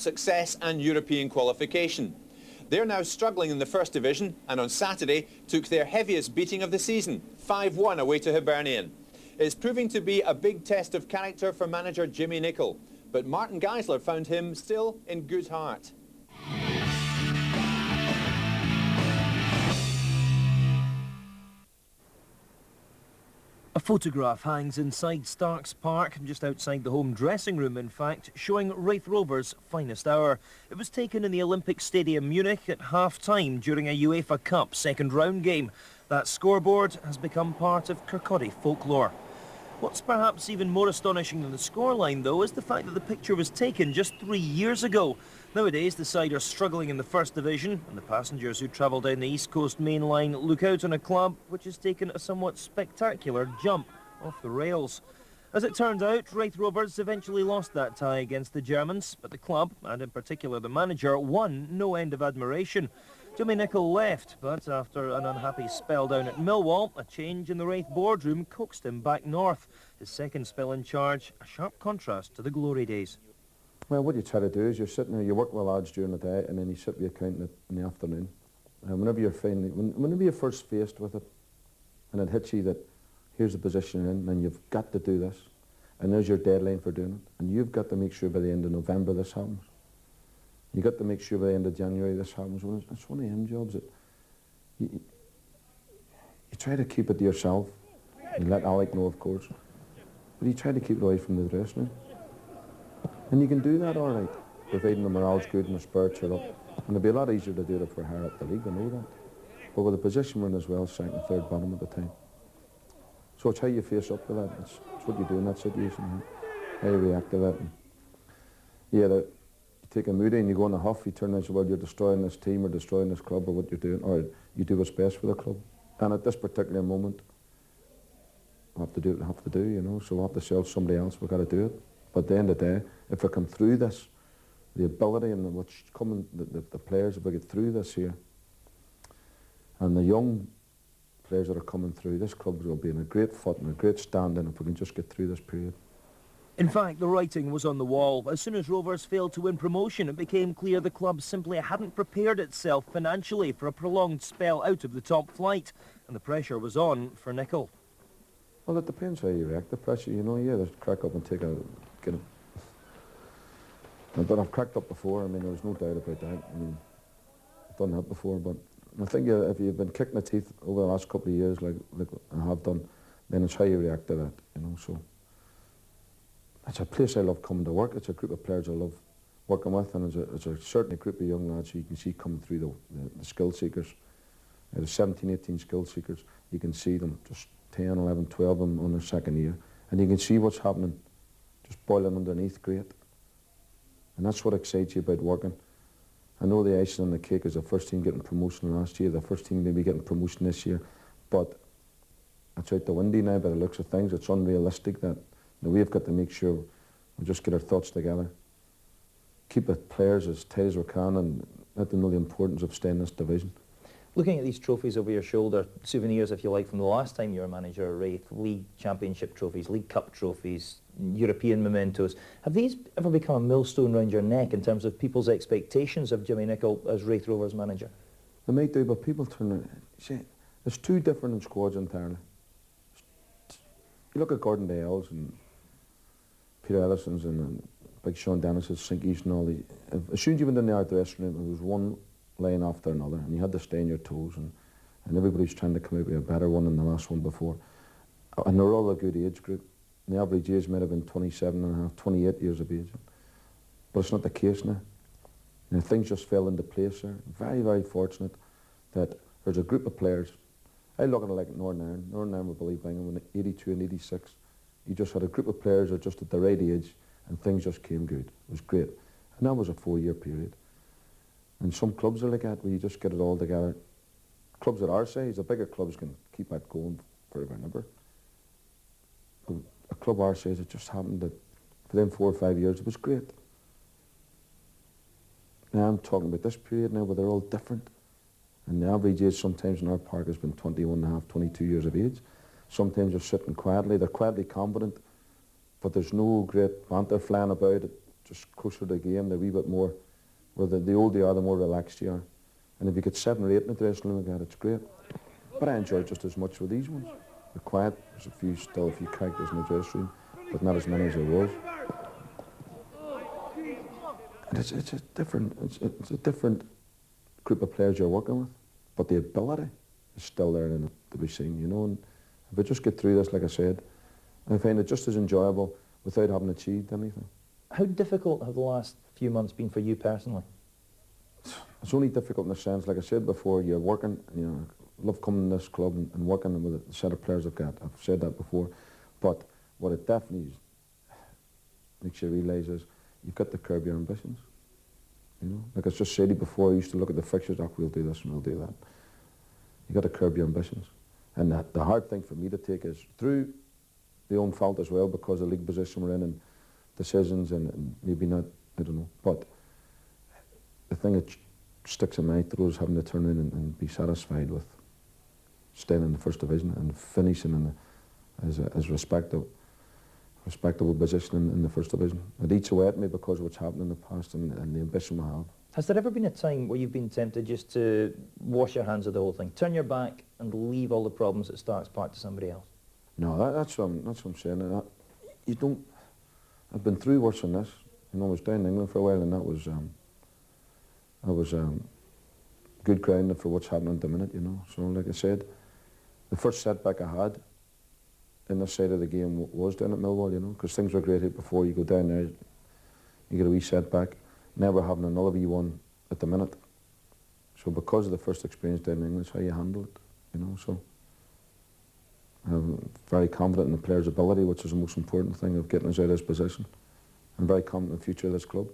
success and European qualification. They're now struggling in the First Division and on Saturday took their heaviest beating of the season, 5-1 away to Hibernian. It's proving to be a big test of character for manager Jimmy Nicholl, but Martin Geisler found him still in good heart. A photograph hangs inside Starks Park, just outside the home dressing room in fact, showing Raith Rovers' finest hour. It was taken in the Olympic Stadium Munich at half-time during a UEFA Cup second round game. That scoreboard has become part of Kirkcaldy folklore. What's perhaps even more astonishing than the scoreline, though, is the fact that the picture was taken just 3 years ago. Nowadays, the side are struggling in the First Division, and the passengers who travel down the East Coast main line look out on a club which has taken a somewhat spectacular jump off the rails. As it turned out, Raith Rovers eventually lost that tie against the Germans, but the club, and in particular the manager, won no end of admiration. Jimmy Nicholl left, but after an unhappy spell down at Millwall, a change in the Raith boardroom coaxed him back north. His second spell in charge, a sharp contrast to the glory days. Well, what you try to do is you're sitting there, you work with lads during the day, and then you sit with your accountant in the afternoon. And whenever you're first faced with it, and it hits you that here's the position you're in, and you've got to do this, and there's your deadline for doing it, and you've got to make sure by the end of November this happens. You've got to make sure by the end of January this happens. Well, it's one of them jobs that you try to keep it to yourself. You let Alec know, of course, but you try to keep it away from the dressing room. And you can do that all right, providing the morale's good and the spirits are up. And it'll be a lot easier to do it if we're higher up the league, I know that. But with the position we're in as well, second, third, bottom at the time. So it's how you face up to that. It's what you do in that situation, how you react to that. And yeah, you take a moody and you go in a huff, you turn and say, well, you're destroying this team or destroying this club or what you're doing, or you do what's best for the club. And at this particular moment, we have to do what we have to do, you know, so we'll have to sell somebody else, we've got to do it. But at the end of the day, if we come through this, the ability and what's coming, the players, if we get through this here, and the young players that are coming through, this club will be in a great foot and a great standing if we can just get through this period. In fact, the writing was on the wall. As soon as Rovers failed to win promotion, it became clear the club simply hadn't prepared itself financially for a prolonged spell out of the top flight, and the pressure was on for Nicholl. Well, it depends how you react. The pressure, you know, yeah, there's crack up and get it. But I've cracked up before, I mean, there's no doubt about that. I mean, I've done that before, but I think if you've been kicked in the teeth over the last couple of years, like I have done, then it's how you react to that, you know, so. It's a place I love coming to work. It's a group of players I love working with, and it's a certainly group of young lads who you can see coming through the skill seekers. There's 17, 18 skill seekers. You can see them, just 10, 11, 12 of them on their second year. And you can see what's happening, just boiling underneath, great. And that's what excites you about working. I know the icing on the cake is the first team getting promotion last year, the first team maybe getting promotion this year, but it's out the window now by the looks of things. It's unrealistic that we've got to make sure we just get our thoughts together, keep the players as tight as we can, and let them know the importance of staying in this division. Looking at these trophies over your shoulder, souvenirs, if you like, from the last time you were manager at Raith, League Championship trophies, League Cup trophies, European mementos, have these ever become a millstone round your neck in terms of people's expectations of Jimmy Nicholl as Raith Rovers manager? They might do, but people turn around. See, there's two different squads entirely. You look at Gordon Dales and Peter Ellison's and Big Sean Dennis's, Sinkies and all these. As soon as you went in the art dressing room, there was one line after another, and you had to stay on your toes, and everybody's trying to come out with a better one than the last one before. And they're all a good age group. And the average age might have been 27 and a half, 28 years of age. But it's not the case now. And things just fell into place there. Very, very fortunate that there's a group of players. I look at it like Northern Ireland. Northern Ireland, we believe, in 82 and 86. You just had a group of players that are just at the right age, and things just came good. It was great. And that was a 4-year period. And some clubs are like that, where you just get it all together. Clubs at our size, the bigger clubs can keep that going forever and ever. But a club our size, it just happened that for them 4 or 5 years, it was great. Now I'm talking about this period now, where they're all different. And the average age sometimes in our park has been 21 and a half, 22 years of age. Sometimes they're sitting quietly, they're quietly competent, but there's no great banter flying about it. just closer to the game, they're a wee bit more, where the older you are, the more relaxed you are. And if you get 7 or 8 in the dressing room like that, it's great. But I enjoy it just as much with these ones. They're quiet, there's still a few characters in the dressing room, but not as many as there was. And it's a different group of players you're working with, but the ability is still there in it to be seen, you know. And if we just get through this, like I said, I find it just as enjoyable without having achieved anything. How difficult have the last few months been for you personally? It's only difficult in the sense, like I said before, you're working, you know, I love coming to this club and working with the set of players I've got. I've said that before. But what it definitely makes you realise is you've got to curb your ambitions. You know, like I just said to you before, I used to look at the fixtures, oh, we'll do this and we'll do that. You've got to curb your ambitions. And the hard thing for me to take is through the own fault as well, because of the league position we're in and decisions and maybe not, I don't know. But the thing that sticks in my throat is having to turn in and be satisfied with staying in the first division and finishing in as respectable position in the first division. It eats away at me because of what's happened in the past and the ambition we have. Has there ever been a time where you've been tempted just to wash your hands of the whole thing, turn your back and leave all the problems at Starks Park to somebody else? No, that's what I'm saying. You don't. I've been through worse than this. You know, I was down in England for a while, and that was good grounding for what's happening at the minute. You know, so like I said, the first setback I had in this side of the game was down at Millwall. You know, because things were great here before. You go down there, you get a wee setback. Now we're having another wee one at the minute. So because of the first experience down in England, it's how you handle it. You know, so. I'm very confident in the player's ability, which is the most important thing of getting us out of this position. I'm very confident in the future of this club.